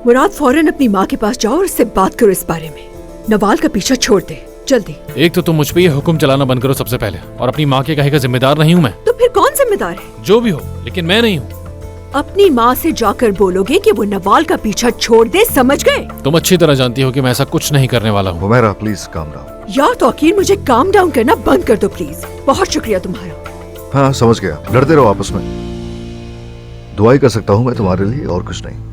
मुराद फौरन अपनी माँ के पास जाओ और उससे बात करो इस बारे में। नवाल का पीछा छोड़ दे जल्दी। एक तो तुम मुझ पे ये हुक्म चलाना बंद करो सबसे पहले, और अपनी माँ के कहे का जिम्मेदार नहीं हूँ मैं। तो फिर कौन जिम्मेदार है? जो भी हो, लेकिन मैं नहीं हूँ। अपनी माँ से जाकर बोलोगे कि वो नवाल का पीछा छोड़ दे, समझ गए? तुम अच्छी तरह जानती हो कि मैं ऐसा कुछ नहीं करने वाला हूँ। Humaira please calm down. यार तौकीर, मुझे काम डाउन करना बंद कर दो प्लीज। बहुत शुक्रिया तुम्हारा। हाँ समझ गया, लड़ते रहो आपस में। दुआई कर सकता हूँ मैं तुम्हारे लिए और कुछ नहीं।